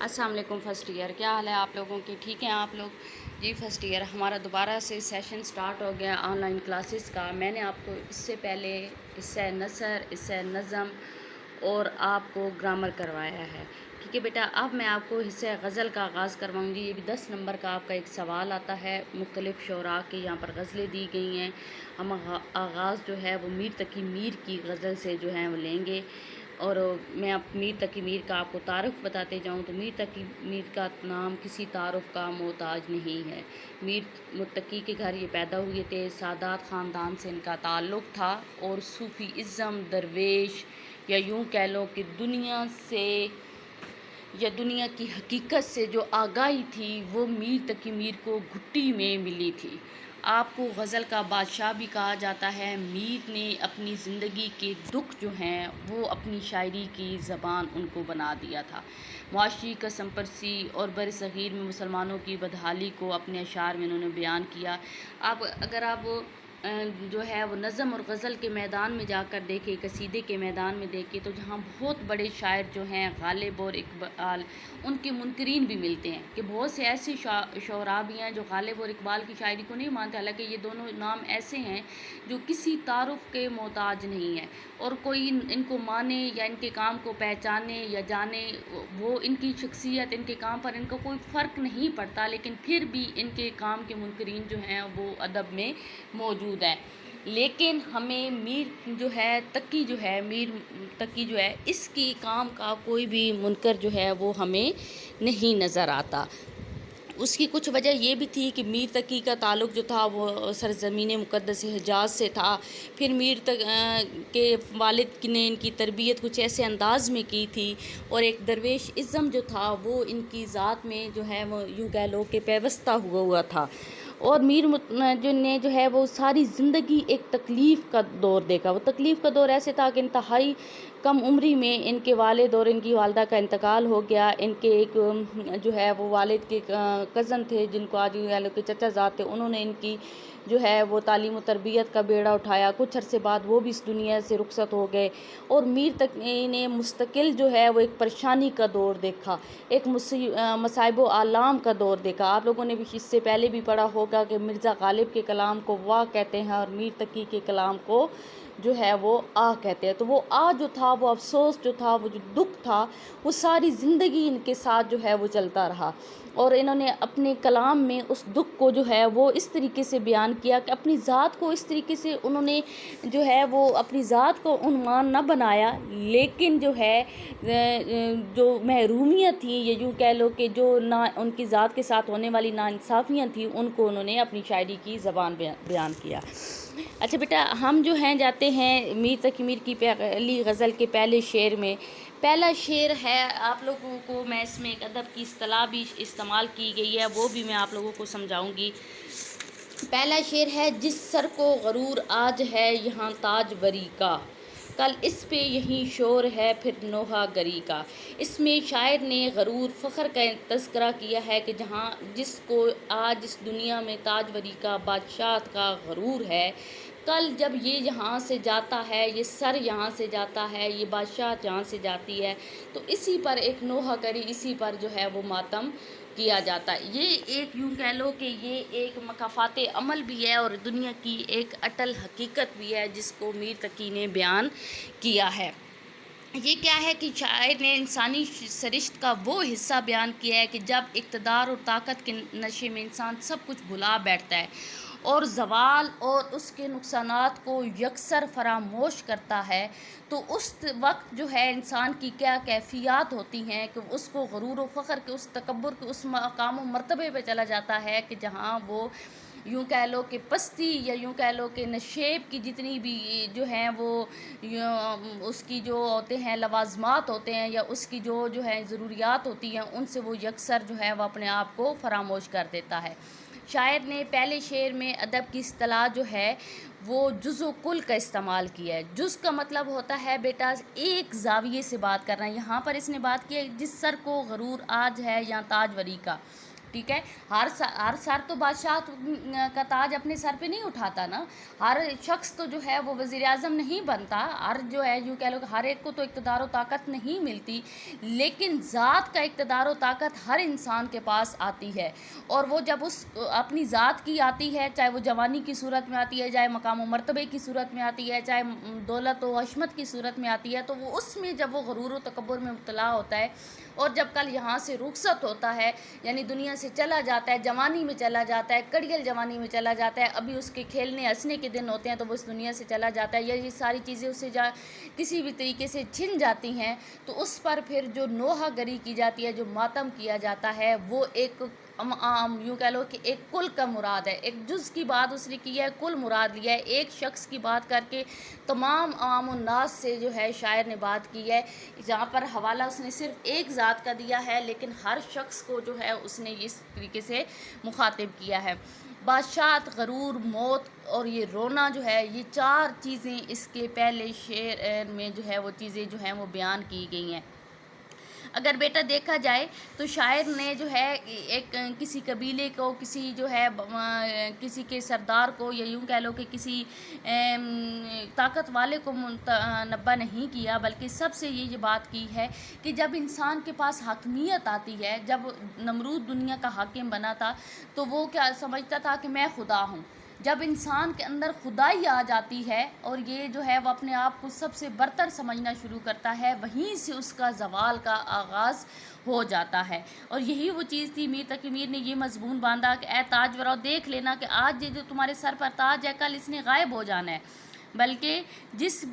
السلام علیکم first year, کیا حال ہے آپ لوگوں کی؟ ٹھیک ہیں آپ لوگ؟ جی فرسٹ ایئر ہمارا دوبارہ سے سیشن سٹارٹ ہو گیا آن لائن کلاسز کا۔ میں نے آپ کو اس سے پہلے حصہ نثر، حصہ نظم اور آپ کو گرامر کروایا ہے، ٹھیک ہے بیٹا؟ اب میں آپ کو حصہ غزل کا آغاز کرواؤں گی۔ یہ بھی 10 نمبر کا آپ کا ایک سوال آتا ہے، مختلف شعراء کی یہاں پر غزلیں دی گئی ہیں۔ ہم آغاز جو ہے وہ میر تقی میر کی غزل سے جو ہے وہ لیں گے، اور میں اب میر تقی میر کا آپ کو تعارف بتاتے جاؤں تو میر تقی میر کا نام کسی تعارف کا محتاج نہیں ہے۔ میر متقی کے گھر یہ پیدا ہوئے تھے، سادات خاندان سے ان کا تعلق تھا، اور صوفی ازم، درویش، یا یوں کہہ لو کہ دنیا سے یا دنیا کی حقیقت سے جو آگاہی تھی وہ میر تقی میر کو گھٹی میں ملی تھی۔ آپ کو غزل کا بادشاہ بھی کہا جاتا ہے۔ میر نے اپنی زندگی کے دکھ جو ہیں وہ اپنی شاعری کی زبان ان کو بنا دیا تھا۔ معاشی قسم پرسی اور برصغیر میں مسلمانوں کی بدحالی کو اپنے اشعار میں انہوں نے بیان کیا۔ اب اگر آپ جو ہے وہ نظم اور غزل کے میدان میں جا کر دیکھیں، قصیدے کے میدان میں دیکھیں، تو جہاں بہت بڑے شاعر جو ہیں غالب اور اقبال، ان کے منکرین بھی ملتے ہیں کہ بہت سے ایسے شعراء بھی ہیں جو غالب اور اقبال کی شاعری کو نہیں مانتے، حالانکہ یہ دونوں نام ایسے ہیں جو کسی تعارف کے محتاج نہیں ہیں، اور کوئی ان کو مانے یا ان کے کام کو پہچانے یا جانے، وہ ان کی شخصیت، ان کے کام پر ان کا کوئی فرق نہیں پڑتا، لیکن پھر بھی ان کے کام کے منکرین جو ہیں وہ ادب میں موجود ہیں۔ لیکن ہمیں میر تقی جو ہے اس کی کام کا کوئی بھی منکر جو ہے وہ ہمیں نہیں نظر آتا۔ اس کی کچھ وجہ یہ بھی تھی کہ میر تقی کا تعلق جو تھا وہ سرزمین مقدس حجاز سے تھا۔ پھر میر کے والد نے ان کی تربیت کچھ ایسے انداز میں کی تھی، اور ایک درویش ازم جو تھا وہ ان کی ذات میں جو ہے وہ یوں کہہ لو کہ پیوستہ ہوا تھا۔ اور میر نے جو ہے وہ ساری زندگی ایک تکلیف کا دور دیکھا۔ وہ تکلیف کا دور ایسے تھا کہ انتہائی کم عمری میں ان کے والد اور ان کی والدہ کا انتقال ہو گیا۔ ان کے ایک جو ہے وہ والد کے کزن تھے، جن کو آج کے چچا زاد تھے، انہوں نے ان کی جو ہے وہ تعلیم و تربیت کا بیڑا اٹھایا۔ کچھ عرصے بعد وہ بھی اس دنیا سے رخصت ہو گئے، اور میر تقی نے مستقل جو ہے وہ ایک پریشانی کا دور دیکھا، ایک مصائب و آلام کا دور دیکھا۔ آپ لوگوں نے بھی اس سے پہلے بھی پڑھا ہوگا کہ مرزا غالب کے کلام کو واہ کہتے ہیں، اور میر تقی کے کلام کو جو ہے وہ آہ کہتے ہیں۔ تو وہ آہ جو تھا، وہ افسوس جو تھا، وہ جو دکھ تھا، وہ ساری زندگی ان کے ساتھ جو ہے وہ چلتا رہا، اور انہوں نے اپنے کلام میں اس دکھ کو جو ہے وہ اس طریقے سے بیان کیا کہ اپنی ذات کو اس طریقے سے انہوں نے جو ہے وہ اپنی ذات کو عنوان نہ بنایا، لیکن جو ہے جو محرومیت تھی، یا یوں کہہ لو کہ جو ان کی ذات کے ساتھ ہونے والی ناانصافیاں تھیں، ان کو انہوں نے اپنی شاعری کی زبان بیان کیا۔ اچھا بیٹا، ہم جو ہیں جاتے ہیں میر تقی میر کی پہلی غزل کے پہلے شعر میں۔ پہلا شعر ہے، آپ لوگوں کو میں اس میں ایک ادب کی اصطلاح بھی استعمال کی گئی ہے، وہ بھی میں آپ لوگوں کو سمجھاؤں گی۔ پہلا شعر ہے، جس سر کو غرور آج ہے یہاں تاج وری کا، کل اس پہ یہیں شور ہے پھر نوحہ گری کا۔ اس میں شاعر نے غرور، فخر کا تذکرہ کیا ہے کہ جس کو آج اس دنیا میں تاج وری کا، بادشاہت کا غرور ہے، کل جب یہ یہاں سے جاتا ہے، یہ سر یہاں سے جاتا ہے، یہ بادشاہت یہاں سے جاتی ہے، تو اسی پر ایک نوحہ گری، اسی پر جو ہے وہ ماتم کیا جاتا ہے۔ یہ ایک یوں کہہ لو کہ یہ ایک مکافات عمل بھی ہے، اور دنیا کی ایک اٹل حقیقت بھی ہے جس کو میر تقی نے بیان کیا ہے۔ یہ کیا ہے کہ شاعر نے انسانی سرشت کا وہ حصہ بیان کیا ہے کہ جب اقتدار اور طاقت کے نشے میں انسان سب کچھ بھلا بیٹھتا ہے، اور زوال اور اس کے نقصانات کو یکسر فراموش کرتا ہے، تو اس وقت جو ہے انسان کی کیا کیفیات ہوتی ہیں کہ اس کو غرور و فخر کے اس تکبر کے اس مقام و مرتبے پہ چلا جاتا ہے کہ جہاں وہ یوں کہہ لو کہ پستی، یا یوں کہہ لو کہ نشیب کی جتنی بھی جو ہیں وہ اس کی جو ہوتے ہیں لوازمات ہوتے ہیں، یا اس کی جو ہے ضروریات ہوتی ہیں، ان سے وہ یکسر جو ہے وہ اپنے آپ کو فراموش کر دیتا ہے۔ شاعر نے پہلے شعر میں ادب کی اصطلاح جو ہے وہ جز و کل کا استعمال کیا ہے۔ جز کا مطلب ہوتا ہے بیٹا ایک زاویے سے بات کرنا۔ یہاں پر اس نے بات کی ہے جس سر کو غرور آج ہے یا تاج وری کا، ٹھیک ہے، ہر سر تو بادشاہ کا تاج اپنے سر پہ نہیں اٹھاتا نا، ہر شخص تو جو ہے وہ وزیر اعظم نہیں بنتا، ہر جو ہے یوں کہہ لو کہ ہر ایک کو تو اقتدار و طاقت نہیں ملتی، لیکن ذات کا اقتدار و طاقت ہر انسان کے پاس آتی ہے، اور وہ جب اس اپنی ذات کی آتی ہے، چاہے وہ جوانی کی صورت میں آتی ہے، چاہے مقام و مرتبے کی صورت میں آتی ہے، چاہے دولت و عشمت کی صورت میں آتی ہے، تو وہ اس میں جب وہ غرور و تکبر میں مبتلا ہوتا ہے، اور جب کل یہاں سے رخصت ہوتا ہے، یعنی دنیا سے چلا جاتا ہے، جوانی میں چلا جاتا ہے، کڑیل جوانی میں چلا جاتا ہے، ابھی اس کے کھیلنے ہنسنے کے دن ہوتے ہیں تو وہ اس دنیا سے چلا جاتا ہے، یا یہ ساری چیزیں اسے کسی بھی طریقے سے چھن جاتی ہیں، تو اس پر پھر جو نوحہ گری کی جاتی ہے، جو ماتم کیا جاتا ہے، وہ ایک عام یوں کہہ لو کہ ایک کل کا مراد ہے، ایک جز کی بات اس نے کی ہے، کل مراد لیا ہے، ایک شخص کی بات کر کے تمام عام الناس سے جو ہے شاعر نے بات کی ہے، جہاں پر حوالہ اس نے صرف ایک ذات کا دیا ہے، لیکن ہر شخص کو جو ہے اس نے اس طریقے سے مخاطب کیا ہے۔ بادشاہت، غرور، موت اور یہ رونا جو ہے، یہ چار چیزیں اس کے پہلے شعر میں جو ہے وہ چیزیں جو ہیں وہ بیان کی گئی ہیں۔ اگر بیٹا دیکھا جائے تو شاعر نے جو ہے ایک کسی قبیلے کو، کسی جو ہے کسی کے سردار کو، یا یوں کہہ لو کہ کسی طاقت والے کو منبہ نہیں کیا، بلکہ سب سے یہ بات کی ہے کہ جب انسان کے پاس حاکمیت آتی ہے، جب نمرود دنیا کا حاکم بنا تھا تو وہ کیا سمجھتا تھا کہ میں خدا ہوں۔ جب انسان کے اندر خدائی آ جاتی ہے اور یہ جو ہے وہ اپنے آپ کو سب سے برتر سمجھنا شروع کرتا ہے، وہیں سے اس کا زوال کا آغاز ہو جاتا ہے، اور یہی وہ چیز تھی۔ میر تقی میر نے یہ مضمون باندھا کہ اے تاج وراؤ دیکھ لینا کہ آج یہ جو تمہارے سر پر تاج ہے، کل اس نے غائب ہو جانا ہے، بلکہ جس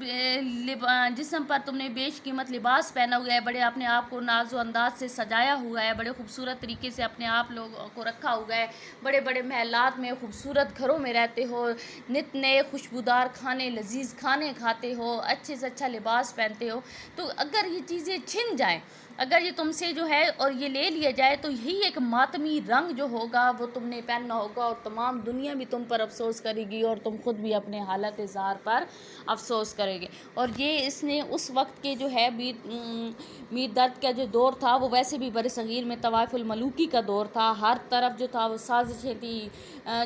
جسم پر تم نے بیش قیمت لباس پہنا ہوا ہے، بڑے اپنے آپ کو ناز و انداز سے سجایا ہوا ہے، بڑے خوبصورت طریقے سے اپنے آپ لوگوں کو رکھا ہوا ہے، بڑے بڑے محلات میں خوبصورت گھروں میں رہتے ہو، نت نئے خوشبودار کھانے، لذیذ کھانے کھاتے ہو، اچھے سے اچھا لباس پہنتے ہو، تو اگر یہ چیزیں چھن جائیں، اگر یہ تم سے جو ہے اور یہ لے لیا جائے، تو یہی ایک ماتمی رنگ جو ہوگا وہ تم نے پہننا ہوگا، اور تمام دنیا بھی تم پر افسوس کرے گی، اور تم خود بھی اپنے حالت زار پر افسوس کرے گے۔ اور یہ اس نے اس وقت کے جو ہے میر درد کا جو دور تھا، وہ ویسے بھی برصغیر میں طوائف الملوکی کا دور تھا، ہر طرف جو تھا وہ سازشیں تھی،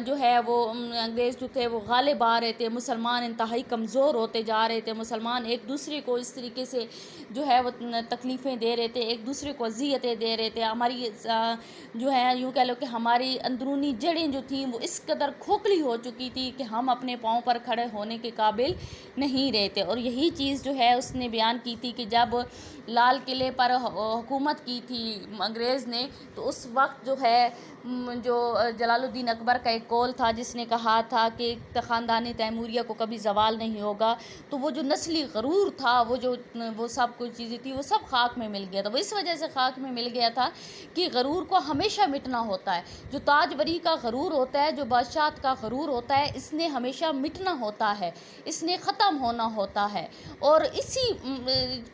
جو ہے وہ انگریز جو تھے وہ غالب آ رہے تھے، مسلمان انتہائی کمزور ہوتے جا رہے تھے، مسلمان ایک دوسرے کو اس طریقے سے جو ہے وہ تکلیفیں دے رہے تھے، ایک دوسرے کو اذیتیں دے رہے تھے، ہماری جو ہے یوں کہہ لو کہ ہماری اندرونی جڑیں جو تھیں وہ اس قدر کھوکھلی ہو چکی تھی کہ ہم اپنے پاؤں پر کھڑے ہونے کے قابل نہیں رہے تھے، اور یہی چیز جو ہے اس نے بیان کی تھی کہ جب لال قلعے پر حکومت کی تھی انگریز نے، تو اس وقت جو ہے جو جلال الدین اکبر کا ایک قول تھا جس نے کہا تھا کہ خاندان تیموریہ کو کبھی زوال نہیں ہوگا، تو وہ جو نسلی غرور تھا، وہ سب کچھ چیزیں تھی، وہ سب خاک میں مل گیا تھا، وہ اس وجہ سے خاک میں مل گیا تھا کہ غرور کو ہمیشہ مٹنا ہوتا ہے، جو تاجوری کا غرور ہوتا ہے، جو بادشاہت کا غرور ہوتا ہے، اس نے ہمیشہ مٹنا ہوتا ہے، اس نے ختم ہونا ہوتا ہے، اور اسی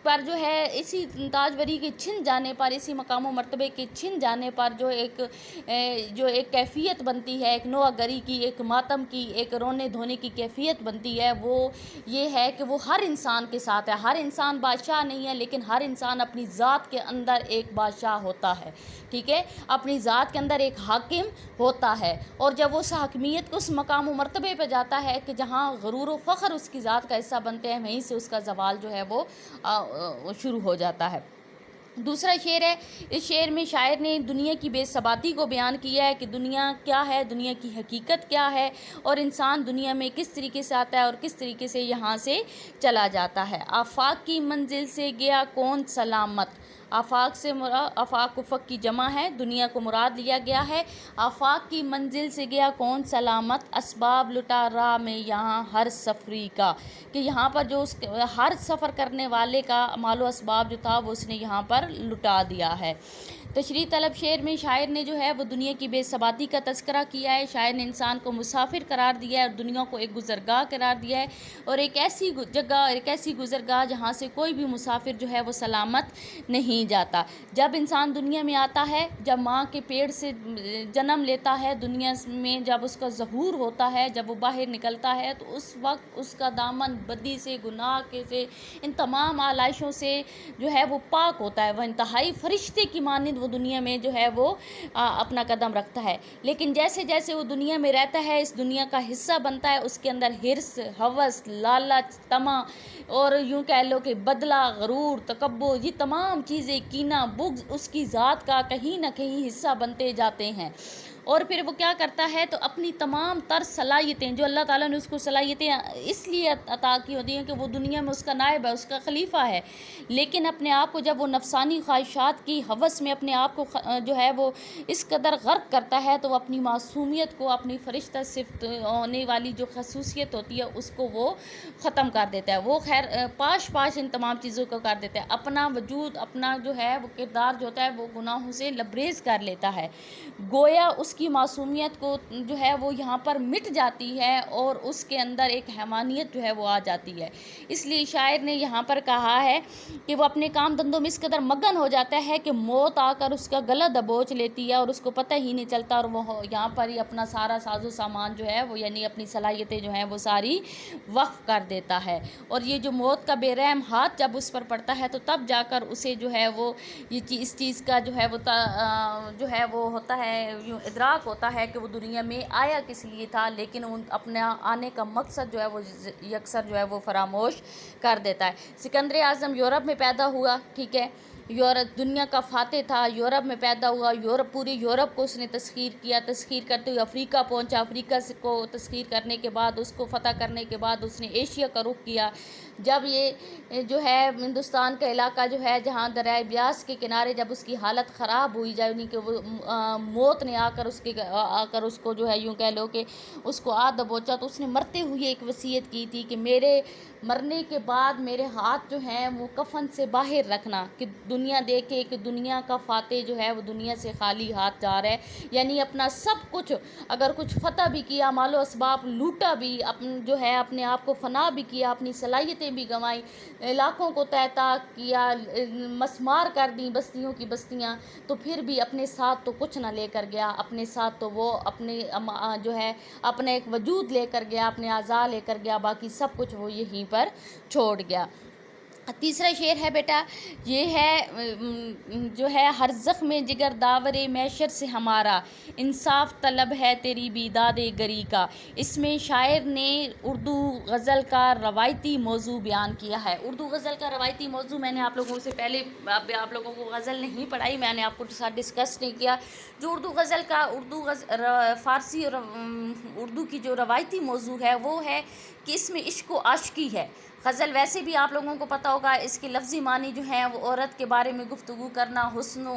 پر جو ہے اسی تاجوری کے چھن جانے پر، اسی مقام و مرتبے کے چھن جانے پر جو ایک کیفیت بنتی ہے، ایک نوحہ گری کی، ایک ماتم کی، ایک رونے دھونے کی کیفیت بنتی ہے، وہ یہ ہے کہ وہ ہر انسان کے ساتھ ہے۔ ہر انسان بادشاہ نہیں ہے، لیکن ہر انسان اپنی ذات کے اندر ایک بادشاہ ہوتا ہے، ٹھیک ہے، اپنی ذات کے اندر ایک حاکم ہوتا ہے، اور جب وہ اس حاکمیت کو اس مقام و مرتبے پہ جاتا ہے کہ جہاں غرور و فخر اس کی ذات کا حصہ بنتے ہیں، وہیں سے اس کا زوال جو ہے وہ شروع ہو جاتا ہے۔ دوسرا شعر ہے، اس شعر میں شاعر نے دنیا کی بے ثباتی کو بیان کیا ہے کہ دنیا کیا ہے، دنیا کی حقیقت کیا ہے، اور انسان دنیا میں کس طریقے سے آتا ہے اور کس طریقے سے یہاں سے چلا جاتا ہے۔ آفاق کی منزل سے گیا کون سلامت، آفاق سے آفاق افق کی جمع ہے، دنیا کو مراد لیا گیا ہے۔ آفاق کی منزل سے گیا کون سلامت، اسباب لٹا راہ میں یہاں ہر سفری کا، کہ یہاں پر جو ہر سفر کرنے والے کا مال و اسباب جو تھا وہ اس نے یہاں پر لٹا دیا ہے۔ تشریح طلب شعر میں شاعر نے جو ہے وہ دنیا کی بے ثباتی کا تذکرہ کیا ہے، شاعر نے انسان کو مسافر قرار دیا ہے اور دنیا کو ایک گزرگاہ قرار دیا ہے، اور ایک ایسی جگہ، ایک ایسی گزرگاہ جہاں سے کوئی بھی مسافر جو ہے وہ سلامت نہیں جاتا۔ جب انسان دنیا میں آتا ہے، جب ماں کے پیٹ سے جنم لیتا ہے، دنیا میں جب اس کا ظہور ہوتا ہے، جب وہ باہر نکلتا ہے، تو اس وقت اس کا دامن بدی سے، گناہ سے، ان تمام آلائشوں سے جو ہے وہ پاک ہوتا ہے، وہ انتہائی فرشتے کی مانند وہ دنیا میں جو ہے وہ اپنا قدم رکھتا ہے، لیکن جیسے جیسے وہ دنیا میں رہتا ہے، اس دنیا کا حصہ بنتا ہے، اس کے اندر حرص، ہوس، لالچ، طمع اور یوں کہہ لو کہ بدلہ، غرور، تکبر، یہ تمام چیزیں، کینہ، بغض اس کی ذات کا کہیں نہ کہیں حصہ بنتے جاتے ہیں۔ اور پھر وہ کیا کرتا ہے تو اپنی تمام تر صلاحیتیں جو اللہ تعالیٰ نے اس کو صلاحیتیں اس لیے عطا کی ہوتی ہیں کہ وہ دنیا میں اس کا نائب ہے، اس کا خلیفہ ہے، لیکن اپنے آپ کو جب وہ نفسانی خواہشات کی ہوس میں اپنے آپ کو جو ہے وہ اس قدر غرق کرتا ہے تو وہ اپنی معصومیت کو، اپنی فرشتہ صفت ہونے والی جو خصوصیت ہوتی ہے اس کو وہ ختم کر دیتا ہے۔ وہ خیر پاش ان تمام چیزوں کو کر دیتا ہے، اپنا وجود، اپنا جو ہے وہ کردار جو ہوتا ہے وہ گناہوں سے لبریز کر لیتا ہے، گویا اس کی معصومیت کو جو ہے وہ یہاں پر مٹ جاتی ہے اور اس کے اندر ایک حیوانیت جو ہے وہ آ جاتی ہے۔ اس لیے شاعر نے یہاں پر کہا ہے کہ وہ اپنے کام دھندوں میں اس قدر مگن ہو جاتا ہے کہ موت آ کر اس کا گلا دبوچ لیتی ہے اور اس کو پتہ ہی نہیں چلتا، اور وہ یہاں پر ہی اپنا سارا ساز و سامان جو ہے وہ یعنی اپنی صلاحیتیں جو ہیں وہ ساری وقف کر دیتا ہے۔ اور یہ جو موت کا بے رحم ہاتھ جب اس پر پڑتا ہے تو تب جا کر اسے جو ہے وہ اس چیز کا جو ہے وہ ہوتا ہے، یوں ادراک ہوتا ہے کہ وہ دنیا میں آیا کس لیے تھا، لیکن اپنا آنے کا مقصد جو ہے وہ یکسر جو ہے وہ فراموش کر دیتا ہے۔ سکندر اعظم یورپ میں پیدا ہوا، ٹھیک ہے، یورپ دنیا کا فاتح تھا، یورپ میں پیدا ہوا، پوری یورپ کو اس نے تسخیر کیا، تسخیر کرتے ہوئے افریقہ پہنچا، افریقہ کو تسخیر کرنے کے بعد، اس کو فتح کرنے کے بعد اس نے ایشیا کا رخ کیا۔ جب یہ جو ہے ہندوستان کا علاقہ جو ہے جہاں دریائے بیاس کے کنارے جب اس کی حالت خراب ہوئی، یعنی کہ وہ موت نے آ کر اس کو جو ہے یوں کہہ لو کہ اس کو دبوچا، تو اس نے مرتے ہوئے ایک وصیت کی تھی کہ میرے مرنے کے بعد میرے ہاتھ جو ہیں وہ کفن سے باہر رکھنا، کہ دنیا دیکھے کہ دنیا کا فاتح جو ہے وہ دنیا سے خالی ہاتھ جا رہا ہے، یعنی اپنا سب کچھ، اگر کچھ فتح بھی کیا، مال و اسباب لوٹا بھی، جو ہے اپنے آپ کو فنا بھی کیا، اپنی صلاحیتیں بھی گنوائیں، علاقوں کو تہتا کیا، مسمار کر دیں بستیوں کی بستیاں، تو پھر بھی اپنے ساتھ تو کچھ نہ لے کر گیا، اپنے ساتھ تو وہ اپنے جو ہے اپنا ایک وجود لے کر گیا، اپنے اعضاء لے کر گیا، باقی سب کچھ وہ یہیں پر چھوڑ گیا۔ تیسرا شعر ہے بیٹا، یہ ہے جو ہے ہر زخم جگر داور محشر سے ہمارا، انصاف طلب ہے تیری بیداد گری کا۔ اس میں شاعر نے اردو غزل کا روایتی موضوع بیان کیا ہے۔ اردو غزل کا روایتی موضوع میں نے آپ لوگوں سے پہلے آپ لوگوں کو غزل نہیں پڑھائی، میں نے آپ کو ساتھ ڈسکس نہیں کیا۔ جو فارسی اور اردو کی جو روایتی موضوع ہے وہ ہے کہ اس میں عشق و عاشقی ہے۔ غزل ویسے بھی آپ لوگوں کو پتہ ہوگا اس کے لفظی معنی جو ہیں وہ عورت کے بارے میں گفتگو کرنا، حسن و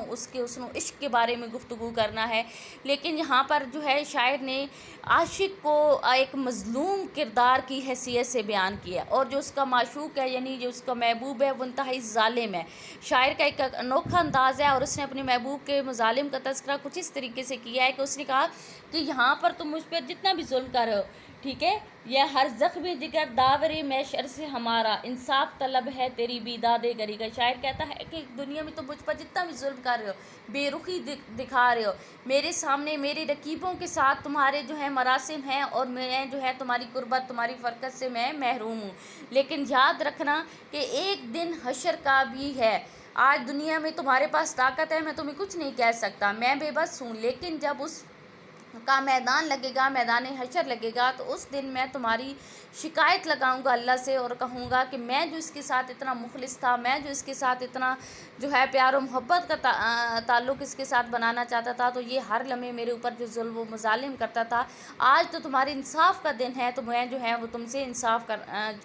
عشق کے بارے میں گفتگو کرنا ہے، لیکن یہاں پر جو ہے شاعر نے عاشق کو ایک مظلوم کردار کی حیثیت سے بیان کیا، اور جو اس کا معشوق ہے یعنی جو اس کا محبوب ہے وہ انتہائی ظالم ہے۔ شاعر کا ایک انوکھا انداز ہے، اور اس نے اپنے محبوب کے مظالم کا تذکرہ کچھ اس طریقے سے کیا ہے کہ اس نے کہا کہ یہاں پر تم مجھ پر جتنا بھی ظلم کر رہے ہو، ٹھیک ہے، یہ ہر زخم جگر داور محشر سے ہمارا، انصاف طلب ہے تیری بیداد گری کا۔ شاعر کہتا ہے کہ دنیا میں تم مجھ پر جتنا بھی ظلم کر رہے ہو، بے رخی دکھا رہے ہو، میرے سامنے میرے رقیبوں کے ساتھ تمہارے جو ہے مراسم ہیں، اور میں جو ہے تمہاری قربت، تمہاری فرقت سے میں محروم ہوں، لیکن یاد رکھنا کہ ایک دن حشر کا بھی ہے۔ آج دنیا میں تمہارے پاس طاقت ہے، میں تمہیں کچھ نہیں کہہ سکتا، میں بے بس ہوں، لیکن جب اس کا میدان لگے گا، میدان حشر لگے گا، تو اس دن میں تمہاری شکایت لگاؤں گا اللہ سے، اور کہوں گا کہ میں جو اس کے ساتھ اتنا مخلص تھا، میں جو اس کے ساتھ اتنا جو ہے پیار و محبت کا تعلق اس کے ساتھ بنانا چاہتا تھا، تو یہ ہر لمحے میرے اوپر جو ظلم و مظالم کرتا تھا، آج تو تمہارے انصاف کا دن ہے، تو میں جو ہے وہ تم سے انصاف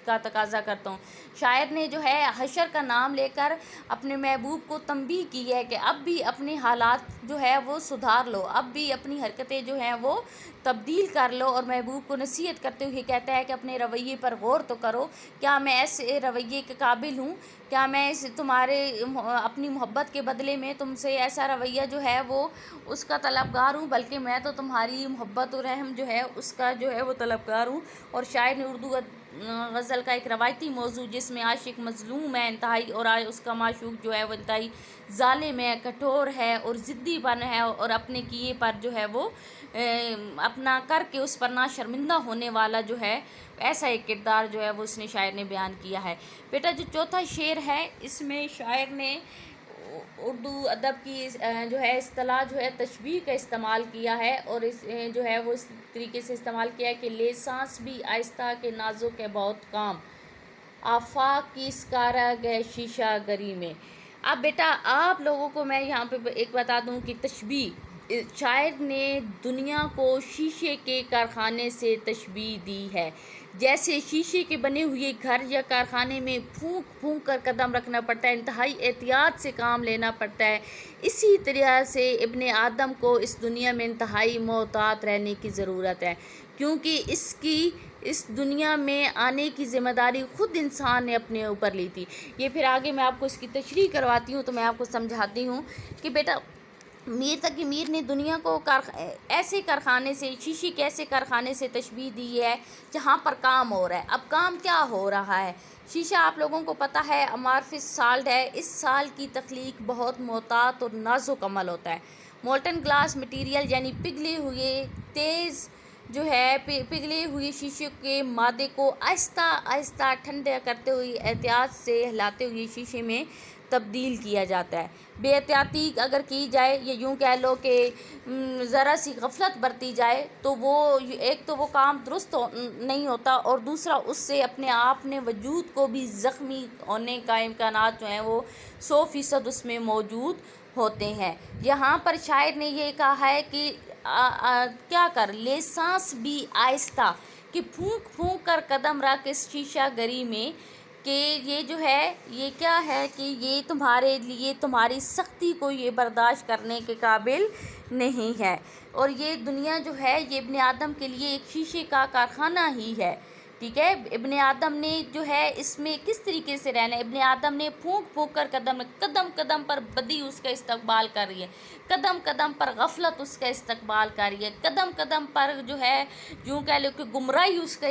کا تقاضا کرتا ہوں۔ شاعر نے جو ہے حشر کا نام لے کر اپنے محبوب کو تنبیہ کی ہے کہ اب بھی اپنے حالات جو ہے وہ سدھار لو، اب بھی اپنی حرکتیں جو ہیں وہ تبدیل کر لو، اور محبوب کو نصیحت کرتے ہوئے کہتا ہے کہ اپنے رویے پر غور تو کرو، کیا میں ایسے رویے کے قابل ہوں، کیا میں تمہارے اپنی محبت کے بدلے میں تم سے ایسا رویہ جو ہے وہ اس کا طلبگار ہوں، بلکہ میں تو تمہاری محبت و رحم جو ہے اس کا جو ہے وہ طلبگار ہوں۔ اور شاعر نے اردو غزل کا ایک روایتی موضوع جس میں عاشق مظلوم ہے انتہائی، اور اس کا معشوق جو ہے وہ انتہائی ظالم ہے، کٹھور ہے اور ضدی بن ہے، اور اپنے کیے پر جو ہے وہ اپنا کر کے اس پر نہ شرمندہ ہونے والا جو ہے، ایسا ایک کردار جو ہے وہ اس نے شاعر نے بیان کیا ہے۔ بیٹا جو چوتھا شعر ہے اس میں شاعر نے اردو ادب کی جو ہے اصطلاح جو ہے تشبیہ کا استعمال کیا ہے، اور اس جو ہے وہ اس طریقے سے استعمال کیا ہے کہ لے سانس بھی آہستہ کے نازک ہے بہت کام، آفاق کی اس کارا گئے شیشہ گری میں۔ اب بیٹا آپ لوگوں کو میں یہاں پہ ایک بتا دوں کہ تشبیہ، شاعر نے دنیا کو شیشے کے کارخانے سے تشبیہ دی ہے۔ جیسے شیشے کے بنے ہوئے گھر یا کارخانے میں پھونک پھونک کر قدم رکھنا پڑتا ہے، انتہائی احتیاط سے کام لینا پڑتا ہے، اسی طرح سے ابن آدم کو اس دنیا میں انتہائی محتاط رہنے کی ضرورت ہے، کیونکہ اس دنیا میں آنے کی ذمہ داری خود انسان نے اپنے اوپر لی تھی۔ یہ پھر آگے میں آپ کو اس کی تشریح کرواتی ہوں تو میں آپ کو سمجھاتی ہوں کہ بیٹا میر تقی میر نے دنیا کو ایسے کارخانے سے، شیشے کے ایسے کارخانے سے تشبیہ دی ہے جہاں پر کام ہو رہا ہے۔ اب کام کیا ہو رہا ہے؟ شیشہ آپ لوگوں کو پتہ ہے امارفس سالٹ ہے، اس سال کی تخلیق بہت محتاط اور نازک عمل ہوتا ہے۔ مولٹن گلاس مٹیریل یعنی پگھلے ہوئے تیز جو ہے پگھلے ہوئے شیشے کے مادے کو آہستہ آہستہ ٹھنڈا کرتے ہوئے احتیاط سے ہلاتے ہوئے شیشے میں تبدیل کیا جاتا ہے۔ بے احتیاطی اگر کی جائے یا یوں کہہ لو کہ ذرا سی غفلت برتی جائے تو وہ ایک تو وہ کام درست نہیں ہوتا، اور دوسرا اس سے اپنے آپ نے وجود کو بھی زخمی ہونے کا امکانات جو ہیں وہ 100% اس میں موجود ہوتے ہیں۔ یہاں پر شاعر نے یہ کہا ہے کہ کیا کر لے سانس بھی آہستہ، کہ پھونک پھونک کر قدم رکھ اس شیشہ گری میں، کہ یہ جو ہے یہ کیا ہے کہ یہ تمہارے لیے تمہاری سختی کو یہ برداشت کرنے کے قابل نہیں ہے، اور یہ دنیا جو ہے یہ ابن آدم کے لیے ایک شیشے کا کارخانہ ہی ہے۔ ٹھیک ہے، ابن آدم نے جو ہے اس میں کس طریقے سے رہنا ہے؟ ابن آدم نے پھونک پھونک کر قدم قدم پر بدی اس کا استقبال کر رہی ہے، قدم قدم پر غفلت اس کا استقبال کر رہی ہے، قدم قدم پر جو ہے یوں کہہ لو کہ گمراہی اس کا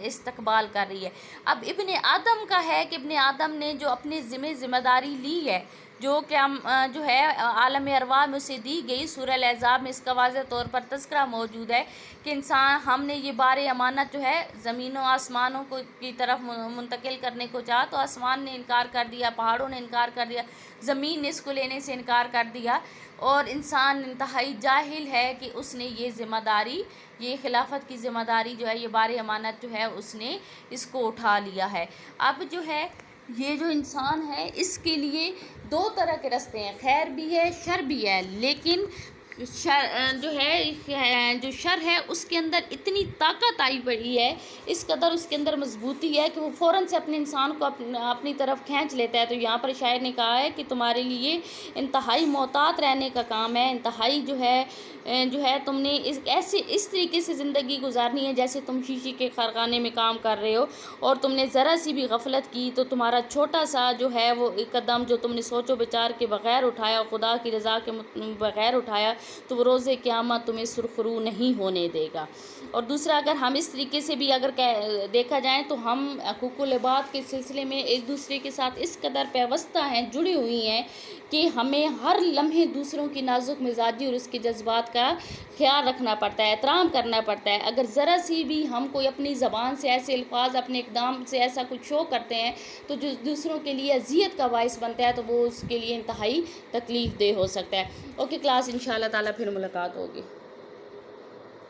استقبال کر رہی ہے۔ اب ابن آدم کا ہے کہ ابن آدم نے جو اپنے ذمہ داری لی ہے، جو کہ ہم جو ہے عالم ارواح میں اسے دی گئی، سورہ الاحزاب میں اس کا واضح طور پر تذکرہ موجود ہے کہ انسان ہم نے یہ بار امانت جو ہے زمین و آسمانوں کی طرف منتقل کرنے کو چاہا تو آسمان نے انکار کر دیا، پہاڑوں نے انکار کر دیا، زمین نے اس کو لینے سے انکار کر دیا، اور انسان انتہائی جاہل ہے کہ اس نے یہ ذمہ داری، یہ خلافت کی ذمہ داری جو ہے، یہ بار امانت جو ہے اس نے اس کو اٹھا لیا ہے۔ اب جو ہے یہ جو انسان ہے اس کے لیے دو طرح کے راستے ہیں، خیر بھی ہے شر بھی ہے، لیکن جو شر ہے اس کے اندر اتنی طاقت آئی پڑی ہے، اس قدر اس کے اندر مضبوطی ہے کہ وہ فوراً سے اپنے انسان کو اپنی طرف کھینچ لیتا ہے۔ تو یہاں پر شاعر نے کہا ہے کہ تمہارے لیے انتہائی محتاط رہنے کا کام ہے، انتہائی جو ہے تم نے اس طریقے سے زندگی گزارنی ہے جیسے تم شیشے کے کارخانے میں کام کر رہے ہو، اور تم نے ذرا سی بھی غفلت کی تو تمہارا چھوٹا سا جو ہے وہ ایک قدم جو تم نے سوچ و بچار کے بغیر اٹھایا، خدا کی رضا کے بغیر اٹھایا، تو وہ روز قیامت تمہیں سرخرو نہیں ہونے دے گا۔ اور دوسرا اگر ہم اس طریقے سے بھی اگر دیکھا جائیں تو ہم حقوق العباد کے سلسلے میں ایک دوسرے کے ساتھ اس قدر پیوستہ ہیں، جڑی ہوئی ہیں کہ ہمیں ہر لمحے دوسروں کی نازک مزاجی اور اس کے جذبات کا خیال رکھنا پڑتا ہے، احترام کرنا پڑتا ہے۔ اگر ذرا سی بھی ہم کوئی اپنی زبان سے ایسے الفاظ، اپنے اقدام سے ایسا کچھ شو کرتے ہیں تو جو دوسروں کے لیے اذیت کا باعث بنتا ہے تو وہ اس کے لیے انتہائی تکلیف دہ ہو سکتا ہے۔ اوکے کلاس، انشاءاللہ تعالیٰ پھر ملاقات ہوگی۔